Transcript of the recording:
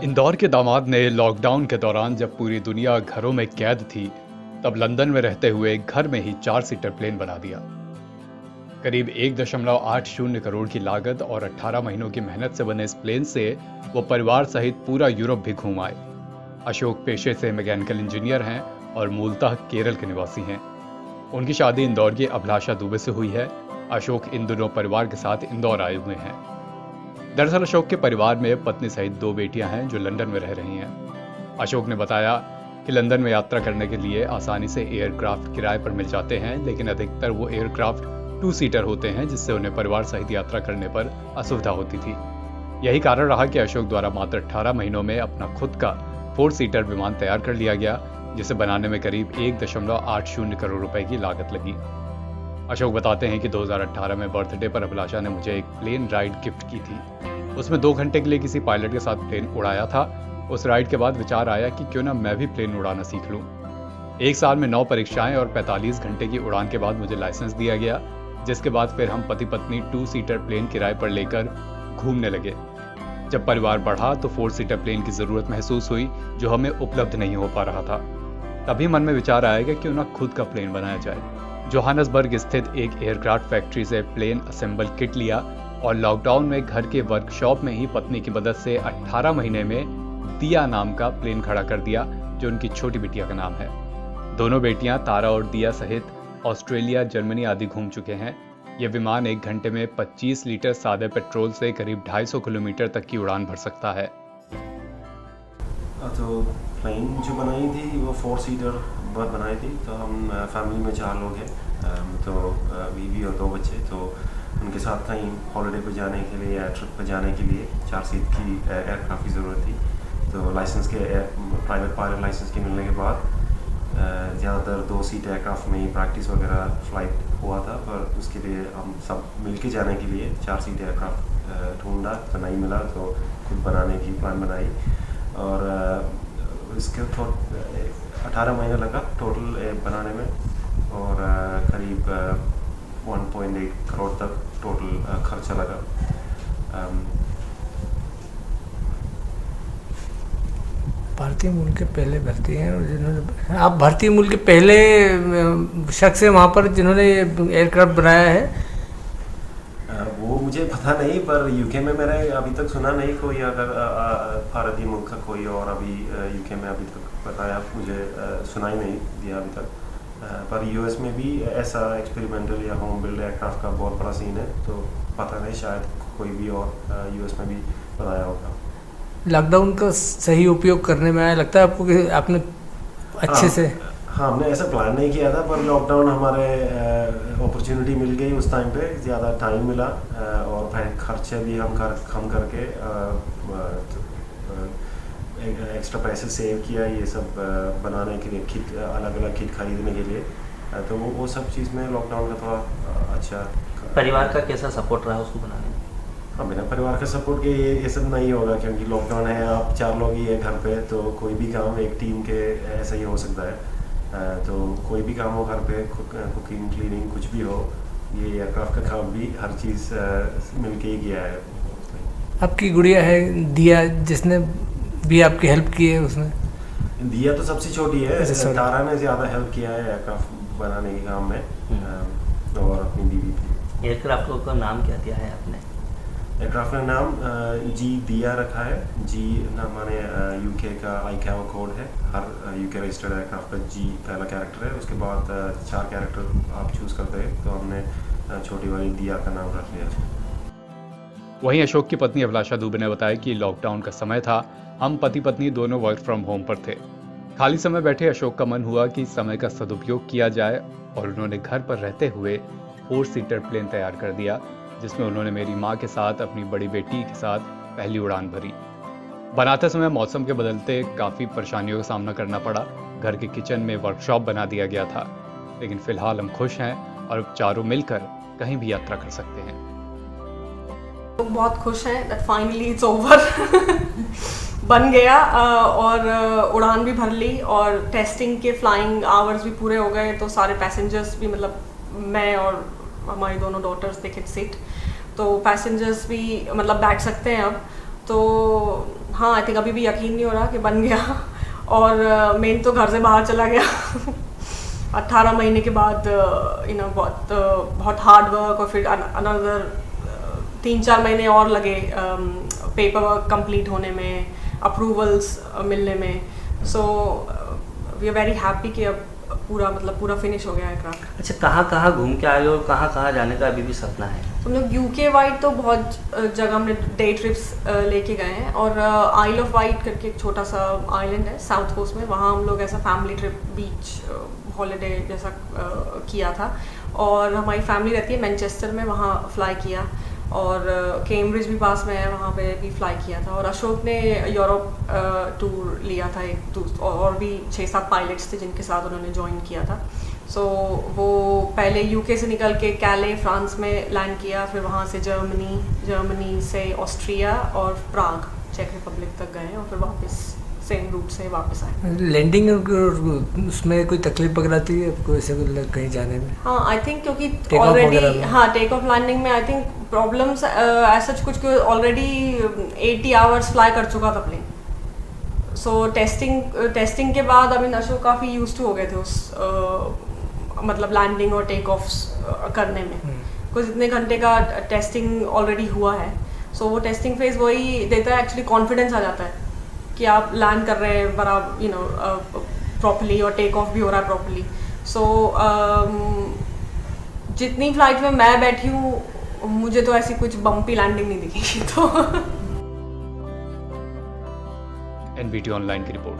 इंदौर के दामाद ने लॉकडाउन के दौरान जब पूरी दुनिया घरों में कैद थी, तब लंदन में रहते हुए घर में ही 4 सीटर प्लेन बना दिया। करीब 1.80 करोड़ की लागत और 18 महीनों की मेहनत से बने इस प्लेन से वो परिवार सहित पूरा यूरोप भी घूम आए। अशोक पेशे से मैकेनिकल इंजीनियर हैं और मूलतः केरल के निवासी हैं। उनकी शादी इंदौर की अभिलाषा दुबे से हुई है। अशोक इन दिनों परिवार के साथ इंदौर आए हुए हैं। दरअसल अशोक के परिवार में पत्नी सहित 2 बेटियां हैं जो लंदन में रह रही हैं। अशोक ने बताया कि लंदन में यात्रा करने के लिए आसानी से एयरक्राफ्ट किराए पर मिल जाते हैं, लेकिन अधिकतर वो एयरक्राफ्ट 2 सीटर होते हैं, जिससे उन्हें परिवार सहित यात्रा करने पर असुविधा होती थी। यही कारण रहा कि अशोक द्वारा मात्र 18 महीनों में अपना खुद का 4 सीटर विमान तैयार कर लिया गया, जिसे बनाने में करीब 1.80 करोड़ रुपए की लागत लगी। अशोक बताते हैं कि 2018 में बर्थडे पर अभिलाषा ने मुझे एक प्लेन राइड गिफ्ट की थी। उसमें 2 घंटे के लिए किसी पायलट के साथ प्लेन उड़ाया था। उस राइड के बाद विचार आया कि क्यों ना मैं भी प्लेन उड़ाना सीख लूं। 1 साल में 9 परीक्षाएं और 45 घंटे की उड़ान के बाद मुझे लाइसेंस दिया गया, जिसके बाद फिर हम पति पत्नी 2 सीटर प्लेन किराए पर लेकर घूमने लगे। जब परिवार बढ़ा तो 4 सीटर प्लेन की जरूरत महसूस हुई, जो हमें उपलब्ध नहीं हो पा रहा था। तभी मन में विचार आया कि क्यों ना खुद का प्लेन बनाया जाए। जोहानसबर्ग स्थित एक एयरक्राफ्ट फैक्ट्री से प्लेन असेंबल किट लिया और लॉकडाउन में घर के वर्कशॉप में ही पत्नी की मदद से 18 महीने में दिया नाम का प्लेन खड़ा कर दिया, जो उनकी छोटी बिटिया का नाम है। दोनों बेटियां तारा और दिया सहित ऑस्ट्रेलिया, जर्मनी आदि घूम चुके हैं। यह विमान 1 घंटे में 25 लीटर सादे पेट्रोल से करीब 250 किलोमीटर तक की उड़ान भर सकता है। तो प्लेन जो बनाई थी वो 4 सीटर बनाई थी। तो हम फैमिली में 4 लोग हैं। तो बीवी और 2 बच्चे। तो उनके साथ कहीं हॉलिडे पे जाने के लिए या ट्रिप पे जाने के लिए 4 सीट की एयरक्राफ्ट की ज़रूरत थी। तो लाइसेंस के प्राइवेट पायलट लाइसेंस के मिलने के बाद ज़्यादातर 2 सीट एयरक्राफ्ट में ही प्रैक्टिस वगैरह फ़्लाइट हुआ था, पर उसके लिए हम सब मिल के जाने के लिए 4 सीट एयरक्राफ्ट ढूंढा तो नहीं मिला, तो खुद बनाने की प्लान बनाई। और इसके 18 महीने लगा टोटल बनाने में, और करीब 1.8 करोड़ तक टोटल खर्चा लगा। भारतीय मूल के पहले भर्ती हैं, और जिन्होंने आप भारतीय मूल के पहले शख्स हैं वहाँ पर जिन्होंने एयरक्राफ्ट बनाया है। वो मुझे पता नहीं, पर यूके में मैंने अभी तक सुना नहीं कोई अगर भारतीय मुल्क का कोई और अभी यूके में अभी तक बताया मुझे सुनाई नहीं दिया अभी तक। पर यूएस में भी ऐसा एक्सपेरिमेंटल या होम बिल्ड एयरक्राफ्ट का बहुत बड़ा सीन है, तो पता नहीं शायद कोई भी और यूएस में भी बनाया होगा। लॉकडाउन का सही उपयोग करने में आया लगता है आपको कि आपने अच्छे से? हाँ, हमने ऐसा प्लान नहीं किया था, पर लॉकडाउन हमारे अपॉर्चुनिटी मिल गई उस टाइम पे, ज़्यादा टाइम मिला और फिर खर्चे भी हम करके एक्स्ट्रा पैसे सेव किया ये सब बनाने के लिए, किट अलग अलग किट खरीदने के लिए। तो वो सब चीज़ में लॉकडाउन का थोड़ा अच्छा। परिवार का कैसा सपोर्ट रहा उसको बनाने में? हाँ, बिना परिवार का सपोर्ट के ये सब नहीं होगा, क्योंकि लॉकडाउन है, आप 4 लोग ही है घर पे, तो कोई भी काम एक टीम के ऐसा ही हो सकता है। तो कोई भी काम हो घर पे, कुकिंग, क्लीनिंग, कुछ भी हो, ये एयरक्राफ्ट का काम भी हर चीज़ मिल के ही किया है। आपकी गुड़िया है दिया, जिसने भी आपकी हेल्प की है उसमें? दिया तो सबसे छोटी है, तारा ने ज़्यादा हेल्प किया है एयरक्राफ्ट बनाने के काम में, और अपनी बीवी भी। एयरक्राफ्ट का नाम क्या दिया है आपने? एयरक्राफ्ट का नाम जी दिया रखा है। जी ना माने यूके का ICAO कोड है। हर यूके रजिस्टर्ड एयरक्राफ्ट का जी पहला कैरेक्टर है, उसके बाद 4 कैरेक्टर आप चूज़ करते हैं, तो हमने छोटी वाली दिया का नाम रख लिया। वहीं अशोक की पत्नी अभिलाषा दुबे ने बताया कि लॉकडाउन का समय था, हम पति पत्नी दोनों वर्क फ्रॉम होम पर थे। खाली समय बैठे अशोक का मन हुआ कि समय का सदुपयोग किया जाए, और उन्होंने घर पर रहते हुए 4 सीटर प्लेन तैयार कर दिया, जिसमें उन्होंने मेरी माँ के साथ अपनी बड़ी बेटी के साथ पहली उड़ान भरी। बनाते समय मौसम के बदलते काफ़ी परेशानियों का सामना करना पड़ा। घर के किचन में वर्कशॉप बना दिया गया था, लेकिन फिलहाल हम खुश हैं और अब चारों मिलकर कहीं भी यात्रा कर सकते हैं। बहुत खुश हैं दैट फाइनली इट्स ओवर बन गया, और उड़ान भी भर ली, और टेस्टिंग के फ्लाइंग आवर्स भी पूरे हो गए। तो सारे पैसेंजर्स भी, मतलब मैं और हमारी दोनों डॉटर्स, दे कैन सिट, तो पैसेंजर्स भी मतलब बैठ सकते हैं अब। तो हाँ आई थिंक अभी भी यकीन नहीं हो रहा कि बन गया और मेन तो घर से बाहर चला गया 18 महीने के बाद बहुत हार्ड वर्क और फिर अनदर 3-4 महीने और लगे पेपर वर्क कंप्लीट होने में, अप्रूवल्स मिलने में। So we are very happy कि अब पूरा फिनिश हो गया है क्राफ्ट। अच्छा, कहाँ घूम के आए हो और कहाँ जाने का अभी भी सपना है? हम लोग यूके वाइड तो बहुत जगह हमने डे ट्रिप्स लेके गए हैं और आइल ऑफ वाइट करके एक छोटा सा आइलैंड है साउथ कोस्ट में, वहाँ हम लोग ऐसा फैमिली ट्रिप बीच हॉलीडे जैसा किया था। और हमारी फैमिली रहती है मैनचेस्टर में, वहाँ फ्लाई किया और कैम्ब्रिज भी पास में है, वहाँ पे भी फ्लाई किया था। और अशोक ने यूरोप टूर लिया था और भी 6-7 पायलट्स थे जिनके साथ उन्होंने ज्वाइन किया था। सो वो पहले यूके से निकल के कैले फ्रांस में लैंड किया, फिर वहाँ से जर्मनी से ऑस्ट्रिया और प्राग चेक रिपब्लिक तक गए और फिर वापस सेम रूट से वापस आए। लैंडिंग उसमें कोई तकलीफ वगैरह थी आपको ऐसे कहीं जाने में? हाँ आई थिंक क्योंकि Take off ऑलरेडी वगैरह में? हाँ टेक ऑफ लैंडिंग में आई थिंक प्रॉब्लम्स ऐसा कुछ ऑलरेडी 80 आवर्स फ्लाई कर चुका था प्लेन। सो टेस्टिंग के बाद अभी अशोक काफ़ी यूज्ड टू हो गए थे उस मतलब लैंडिंग और टेक ऑफ करने में। कुछ इतने घंटे का टेस्टिंग ऑलरेडी हुआ है। सो वो टेस्टिंग फेज वही देता है, एक्चुअली कॉन्फिडेंस आ जाता है कि आप लैंड कर रहे हैं बराबर प्रॉपर्ली और टेक ऑफ भी हो रहा है प्रॉपर्ली। सो जितनी फ्लाइट में मैं बैठी हूँ मुझे तो ऐसी कुछ बम्पी लैंडिंग नहीं दिखी तो एनबीटी ऑनलाइन की रिपोर्ट।